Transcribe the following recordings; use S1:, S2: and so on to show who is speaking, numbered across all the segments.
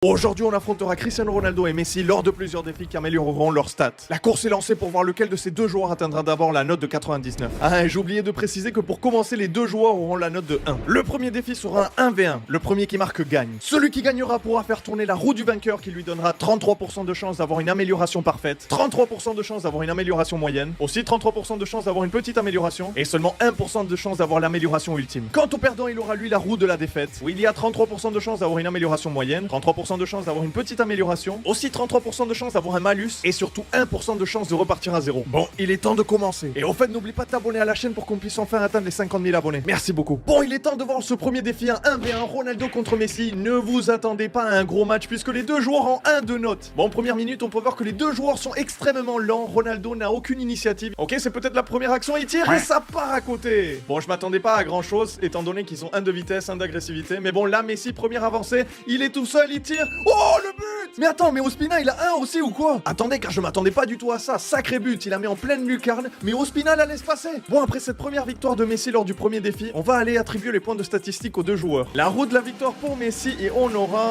S1: Aujourd'hui, on affrontera Cristiano Ronaldo et Messi lors de plusieurs défis qui amélioreront leurs stats. La course est lancée pour voir lequel de ces deux joueurs atteindra d'abord la note de 99. Ah, et j'ai oublié de préciser que pour commencer, les deux joueurs auront la note de 1. Le premier défi sera un 1v1. Le premier qui marque gagne. Celui qui gagnera pourra faire tourner la roue du vainqueur qui lui donnera 33% de chance d'avoir une amélioration parfaite, 33% de chance d'avoir une amélioration moyenne, aussi 33% de chance d'avoir une petite amélioration, et seulement 1% de chance d'avoir l'amélioration ultime. Quant au perdant, il aura lui la roue de la défaite, où il y a 33% de chance d'avoir une amélioration moyenne, 33% de chance d'avoir une petite amélioration, aussi 33% de chance d'avoir un malus, et surtout 1% de chance de repartir à zéro. Bon, il est temps de commencer. Et au fait, n'oublie pas de t'abonner à la chaîne pour qu'on puisse enfin atteindre les 50 000 abonnés. Merci beaucoup. Bon, il est temps de voir ce premier défi, un 1v1 Ronaldo contre Messi. Ne vous attendez pas à un gros match puisque les deux joueurs ont 1 de notes. Bon, première minute, on peut voir que les deux joueurs sont extrêmement lents. Ronaldo n'a aucune initiative. Ok, c'est peut-être la première action, il tire et ça part à côté. Bon, je m'attendais pas à grand chose, étant donné qu'ils ont 1 de vitesse, 1 d'agressivité. Mais bon, là, Messi, première avancée, il est tout seul, il tire. Oh, le but! Mais attends, mais Ospina, il a 1 aussi ou quoi? Attendez, car je m'attendais pas du tout à ça. Sacré but, il a mis en pleine lucarne, mais Ospina la laisse passer. Bon, après cette première victoire de Messi lors du premier défi, on va aller attribuer les points de statistiques aux deux joueurs. La roue de la victoire pour Messi et on aura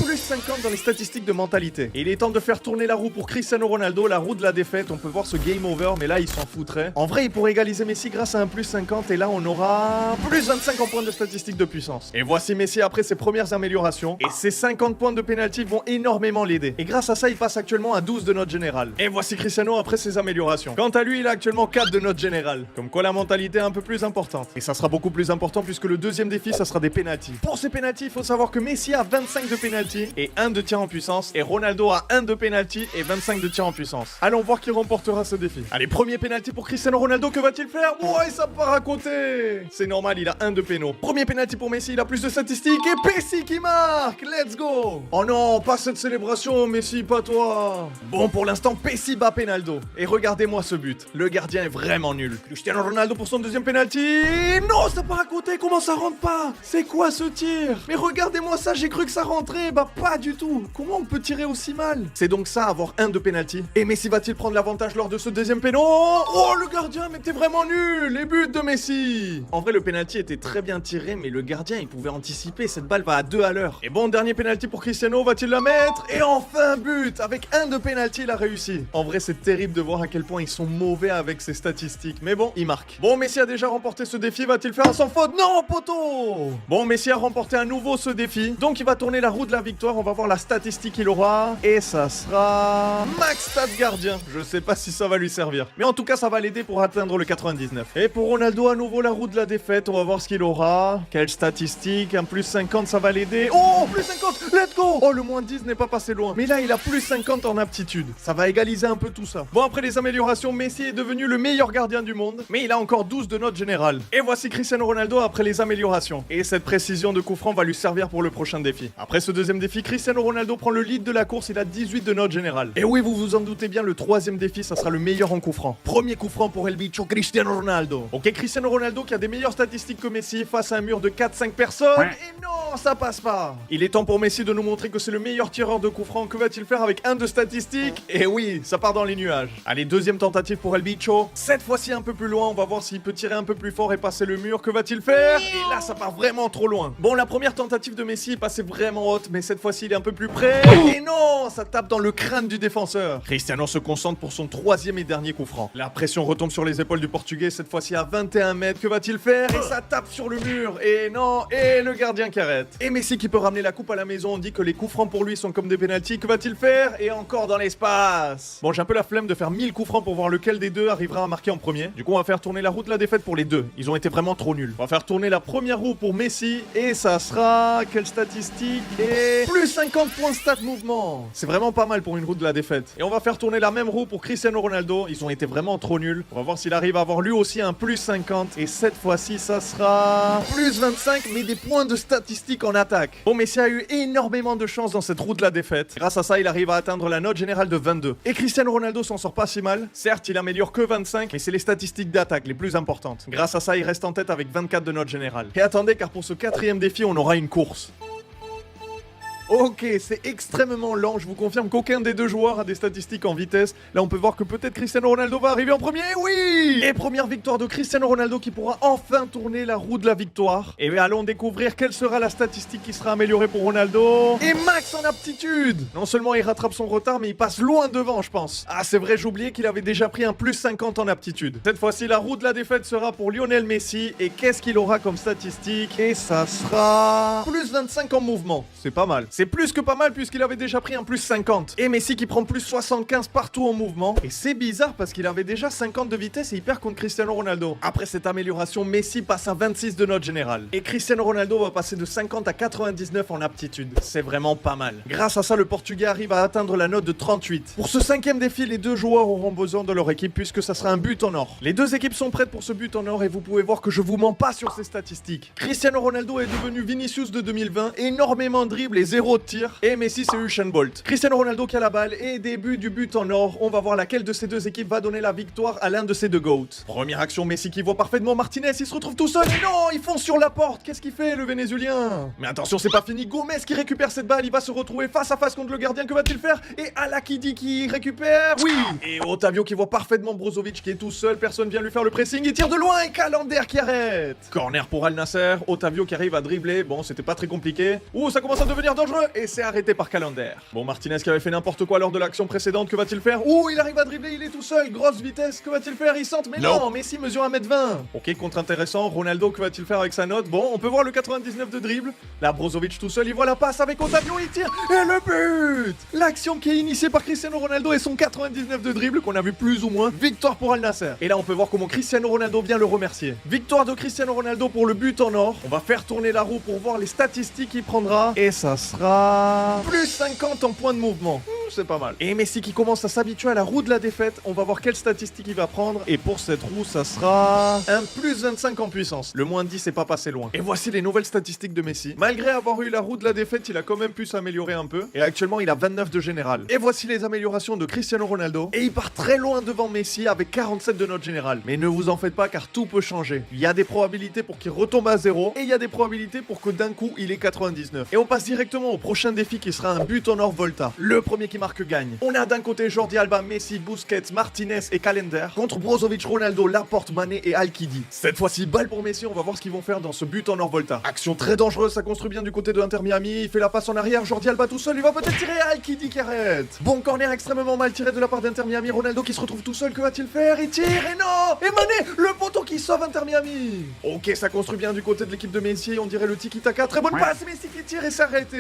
S1: plus 50 dans les statistiques de mentalité. Et il est temps de faire tourner la roue pour Cristiano Ronaldo, la roue de la défaite. On peut voir ce game over, mais là, il s'en foutrait. En vrai, il pourrait égaliser Messi grâce à un plus 50 et là, on aura plus 25 en points de statistiques de puissance. Et voici Messi après ses premières améliorations. Et ses 50 points de pénalty vont énormément l'aider. Et grâce à ça, il passe actuellement à 12 de note générale. Et voici Cristiano après ses améliorations. Quant à lui, il a actuellement 4 de note générale. Comme quoi la mentalité est un peu plus importante. Et ça sera beaucoup plus important puisque le deuxième défi, ça sera des pénaltys. Pour ces pénaltys, il faut savoir que Messi a 25 de pénalty et 1 de tir en puissance. Et Ronaldo a 1 de pénalty et 25 de tir en puissance. Allons voir qui remportera ce défi. Allez, premier pénalty pour Cristiano Ronaldo, que va-t-il faire? Ouais, ça part à côté. C'est normal, il a 1 de péno. Premier pénalty pour Messi, il a plus de statistiques. Et Messi qui marque. Let's go. Oh non, pas cette célébration, Messi, pas toi. Bon, pour l'instant, Messi bat Penaldo. Et regardez-moi ce but. Le gardien est vraiment nul. Cristiano Ronaldo pour son deuxième penalty. Non, ça part à côté. Comment ça rentre pas? C'est quoi ce tir? Mais regardez-moi ça, j'ai cru que ça rentrait. Bah, pas du tout. Comment on peut tirer aussi mal? C'est donc ça, avoir 1 de penalty. Et Messi va-t-il prendre l'avantage lors de ce deuxième péno? Oh, le gardien, mais t'es vraiment nul. Les buts de Messi. En vrai, le penalty était très bien tiré, mais le gardien, il pouvait anticiper. Cette balle va à 2 à l'heure. Et bon, dernier penalty pour Cristiano. Va-t-il la mettre? Et enfin, but. Avec 1 de penalty, il a réussi. En vrai, c'est terrible de voir à quel point ils sont mauvais avec ces statistiques. Mais bon, il marque. Bon, Messi a déjà remporté ce défi. Va-t-il faire un sans faute? Non, poteau. Bon, Messi a remporté à nouveau ce défi. Donc, il va tourner la roue de la victoire. On va voir la statistique qu'il aura. Et ça sera max stat gardien. Je sais pas si ça va lui servir. Mais en tout cas, ça va l'aider pour atteindre le 99. Et pour Ronaldo, à nouveau la roue de la défaite. On va voir ce qu'il aura. Quelle statistique? Un plus 50, ça va l'aider. Oh, plus 50. Let's go. Oh, le moins 10 n'est pas passé loin. Mais là, il a plus 50 en aptitude. Ça va égaliser un peu tout ça. Bon, après les améliorations, Messi est devenu le meilleur gardien du monde. Mais il a encore 12 de note générale. Et voici Cristiano Ronaldo après les améliorations. Et cette précision de coup franc va lui servir pour le prochain défi. Après ce deuxième défi, Cristiano Ronaldo prend le lead de la course. Il a 18 de note générale. Et oui, vous vous en doutez bien, le troisième défi, ça sera le meilleur en coup franc. Premier coup franc pour El Bicho Cristiano Ronaldo. Ok, Cristiano Ronaldo qui a des meilleures statistiques que Messi face à un mur de 4-5 personnes. Et non, ça passe pas. Il est temps pour Messi de nous montrer que c'est le meilleur tireur de coup franc. Que va-t-il faire avec 1 de statistiques? Et oui, ça part dans les nuages. Allez, deuxième tentative pour El Bicho. Cette fois-ci un peu plus loin, on va voir s'il peut tirer un peu plus fort et passer le mur. Que va-t-il faire? Et là, ça part vraiment trop loin. Bon, la première tentative de Messi est passée vraiment haute, mais cette fois-ci, il est un peu plus près. Et non, ça tape dans le crâne du défenseur. Cristiano se concentre pour son troisième et dernier coup franc. La pression retombe sur les épaules du Portugais, cette fois-ci à 21 mètres. Que va-t-il faire? Et ça tape sur le mur. Et non, et le gardien qui arrête. Et Messi qui peut ramener la coupe à la maison. On dit que les coups francs pour lui sont comme des pénaltys. Que va-t-il faire? Et encore dans l'espace. Bon, j'ai un peu la flemme de faire 1000 coups francs pour voir lequel des deux arrivera à marquer en premier. Du coup, on va faire tourner la roue de la défaite pour les deux. Ils ont été vraiment trop nuls. On va faire tourner la première roue pour Messi. Et ça sera... Quelle statistique? Et... plus 50 points stat mouvement. C'est vraiment pas mal pour une roue de la défaite. Et on va faire tourner la même roue pour Cristiano Ronaldo. Ils ont été vraiment trop nuls. On va voir s'il arrive à avoir lui aussi un plus 50. Et cette fois-ci, ça sera... plus 25, mais des points de statistiques en attaque. Bon, Messi a eu énormément de chance dans cette roue de la défaite. Grâce à ça, il arrive à atteindre la note générale de 22. Et Cristiano Ronaldo s'en sort pas si mal. Certes, il améliore que 25, mais c'est les statistiques d'attaque les plus importantes. Grâce à ça, il reste en tête avec 24 de note générale. Et attendez, car pour ce quatrième défi, on aura une course. Ok, c'est extrêmement lent, je vous confirme qu'aucun des deux joueurs a des statistiques en vitesse. Là on peut voir que peut-être Cristiano Ronaldo va arriver en premier, oui. Et première victoire de Cristiano Ronaldo qui pourra enfin tourner la roue de la victoire. Et allons découvrir quelle sera la statistique qui sera améliorée pour Ronaldo. Et max en aptitude. Non seulement il rattrape son retard, mais il passe loin devant je pense. Ah c'est vrai, j'oubliais qu'il avait déjà pris un plus 50 en aptitude. Cette fois-ci la roue de la défaite sera pour Lionel Messi. Et qu'est-ce qu'il aura comme statistique? Et ça sera plus 25 en mouvement, c'est pas mal. C'est plus que pas mal puisqu'il avait déjà pris un plus 50. Et Messi qui prend plus 75 partout en mouvement. Et c'est bizarre parce qu'il avait déjà 50 de vitesse et il perd contre Cristiano Ronaldo. Après cette amélioration, Messi passe à 26 de note générale. Et Cristiano Ronaldo va passer de 50 à 99 en aptitude. C'est vraiment pas mal. Grâce à ça, le Portugais arrive à atteindre la note de 38. Pour ce 5e défi, les deux joueurs auront besoin de leur équipe puisque ça sera un but en or. Les deux équipes sont prêtes pour ce but en or et vous pouvez voir que je vous mens pas sur ces statistiques. Cristiano Ronaldo est devenu Vinicius de 2020, énormément de dribbles et 0 de tir. Et Messi c'est Usain Bolt. Cristiano Ronaldo qui a la balle et début du but en or. On va voir laquelle de ces deux équipes va donner la victoire à l'un de ces deux GOATs. Première action, Messi qui voit parfaitement Martinez, il se retrouve tout seul. Et non, il fonce sur la porte. Qu'est-ce qu'il fait le Vénézuélien? Mais attention, c'est pas fini. Gomez qui récupère cette balle, il va se retrouver face à face contre le gardien. Que va-t-il faire? Et Alakidi qui récupère. Oui. Et Otavio qui voit parfaitement Brozovic qui est tout seul. Personne vient lui faire le pressing. Il tire de loin et Calander qui arrête. Corner pour Al Nasser. Otavio qui arrive à dribbler. Bon, c'était pas très compliqué. Ouh, ça commence à devenir dangereux. Et c'est arrêté par Calander. Bon, Martinez qui avait fait n'importe quoi lors de l'action précédente, que va-t-il faire? Ouh, il arrive à dribbler, il est tout seul, grosse vitesse, que va-t-il faire? Il centre, mais non, Messi mesure 1m20. Ok, contre intéressant, Ronaldo, que va-t-il faire avec sa note? Bon, on peut voir le 99 de dribble. Là, Brozovic tout seul, il voit la passe avec Otavio, il tire, et le but! L'action qui est initiée par Cristiano Ronaldo et son 99 de dribble, qu'on a vu plus ou moins, victoire pour Al Nasser. Et là, on peut voir comment Cristiano Ronaldo vient le remercier. Victoire de Cristiano Ronaldo pour le but en or. On va faire tourner la roue pour voir les statistiques qu'il prendra. Et ça sera plus 50 en points de mouvement. C'est pas mal. Et Messi qui commence à s'habituer à la roue de la défaite. On va voir quelle statistique il va prendre. Et pour cette roue, ça sera un plus 25 en puissance. Le moins 10 n'est pas passé loin. Et voici les nouvelles statistiques de Messi. Malgré avoir eu la roue de la défaite, il a quand même pu s'améliorer un peu. Et actuellement, il a 29 de général. Et voici les améliorations de Cristiano Ronaldo. Et il part très loin devant Messi avec 47 de note générale. Mais ne vous en faites pas car tout peut changer. Il y a des probabilités pour qu'il retombe à 0. Et il y a des probabilités pour que d'un coup, il ait 99. Et on passe directement au prochain défi qui sera un but en or Volta. Le premier qui marque gagne. On a d'un côté Jordi Alba, Messi, Busquets, Martinez et Calander contre Brozovic, Ronaldo, Laporte, Mané et Alkidi. Cette fois-ci, balle pour Messi, on va voir ce qu'ils vont faire dans ce but en or Volta. Action très dangereuse, ça construit bien du côté de Inter Miami, il fait la passe en arrière, Jordi Alba tout seul, il va peut-être tirer, Alkidi qui arrête. Bon corner extrêmement mal tiré de la part d'Inter Miami, Ronaldo qui se retrouve tout seul, que va-t-il faire? Il tire et non! Et Mané, le poteau qui sauve Inter Miami. Ok, ça construit bien du côté de l'équipe de Messi, on dirait le tiki-taka, très bonne passe, Messi qui tire et s'arrête.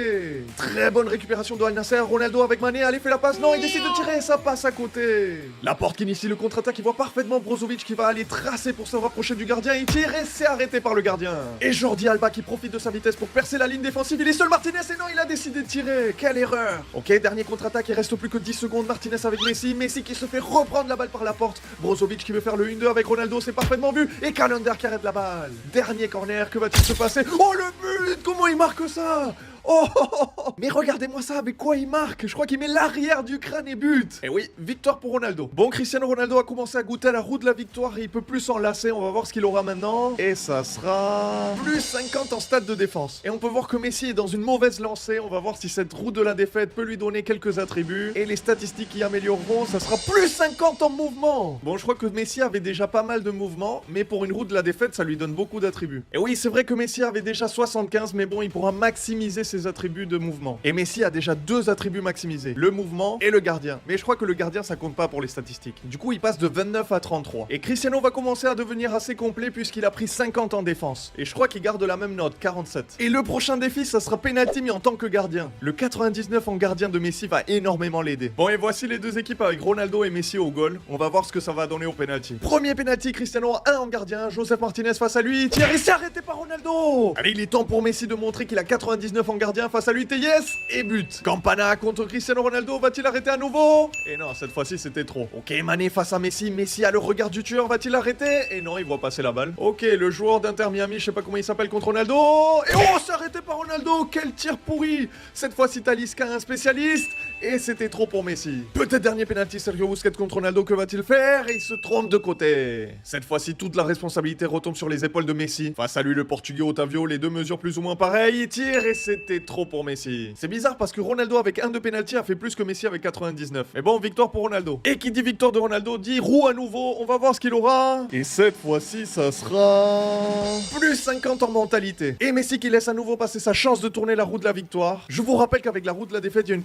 S1: Très bonne récupération de Al Nasser, Ronaldo avec Mané, allez fait la passe, non, il décide de tirer et ça passe à côté. Laporte qui initie le contre-attaque, il voit parfaitement Brozovic qui va aller tracer pour se rapprocher du gardien, il tire et c'est arrêté par le gardien. Et Jordi Alba qui profite de sa vitesse pour percer la ligne défensive, il est seul Martinez et non, il a décidé de tirer, quelle erreur. Ok, dernier contre-attaque, il reste plus que 10 secondes, Martinez avec Messi, Messi qui se fait reprendre la balle par Laporte, Brozovic qui veut faire le 1-2 avec Ronaldo, c'est parfaitement vu, et Calander qui arrête la balle. Dernier corner, que va-t-il se passer? Oh le but, comment il marque ça? Oh, oh, oh, oh. Mais regardez-moi ça, avec quoi il marque? Je crois qu'il met l'arrière du crâne et but. Et oui, victoire pour Ronaldo. Bon, Cristiano Ronaldo a commencé à goûter à la roue de la victoire et il peut plus s'en lasser. On va voir ce qu'il aura maintenant. Et ça sera plus 50 en stade de défense. Et on peut voir que Messi est dans une mauvaise lancée. On va voir si cette roue de la défaite peut lui donner quelques attributs. Et les statistiques qui amélioreront, ça sera plus 50 en mouvement. Bon, je crois que Messi avait déjà pas mal de mouvements, mais pour une roue de la défaite, ça lui donne beaucoup d'attributs. Et oui, c'est vrai que Messi avait déjà 75, mais bon, il pourra maximiser ses attributs de mouvement. Et Messi a déjà 2 attributs maximisés, le mouvement et le gardien. Mais je crois que le gardien ça compte pas pour les statistiques. Du coup il passe de 29 à 33. Et Cristiano va commencer à devenir assez complet puisqu'il a pris 50 en défense. Et je crois qu'il garde la même note, 47. Et le prochain défi ça sera penalty mais en tant que gardien. Le 99 en gardien de Messi va énormément l'aider. Bon et voici les deux équipes avec Ronaldo et Messi au goal. On va voir ce que ça va donner au penalty. Premier penalty, Cristiano 1 en gardien, Joseph Martinez face à lui, il tire et c'est arrêté par Ronaldo. Allez il est temps pour Messi de montrer qu'il a 99 en gardien face à lui, yes et but. Campana contre Cristiano Ronaldo, va-t-il arrêter à nouveau? Et non, cette fois-ci c'était trop. Ok, Mané face à Messi, Messi a le regard du tueur, va-t-il arrêter? Et non, il voit passer la balle. Ok, le joueur d'Inter Miami, je sais pas comment il s'appelle contre Ronaldo. Et oh, c'est arrêté par Ronaldo, quel tir pourri. Cette fois-ci Talisca, un spécialiste. Et c'était trop pour Messi. Peut-être dernier penalty, Sergio Busquets contre Ronaldo, que va-t-il faire? Et il se trompe de côté. Cette fois-ci, toute la responsabilité retombe sur les épaules de Messi. Face à lui, le Portugais Otavio, les deux mesures plus ou moins pareilles, il tire et c'était c'était trop pour Messi. C'est bizarre parce que Ronaldo avec un de pénalty a fait plus que Messi avec 99. Mais bon, victoire pour Ronaldo. Et qui dit victoire de Ronaldo dit roue à nouveau, on va voir ce qu'il aura. Et cette fois-ci, ça sera... plus 50 en mentalité. Et Messi qui laisse à nouveau passer sa chance de tourner la roue de la victoire. Je vous rappelle qu'avec la roue de la défaite, il y a une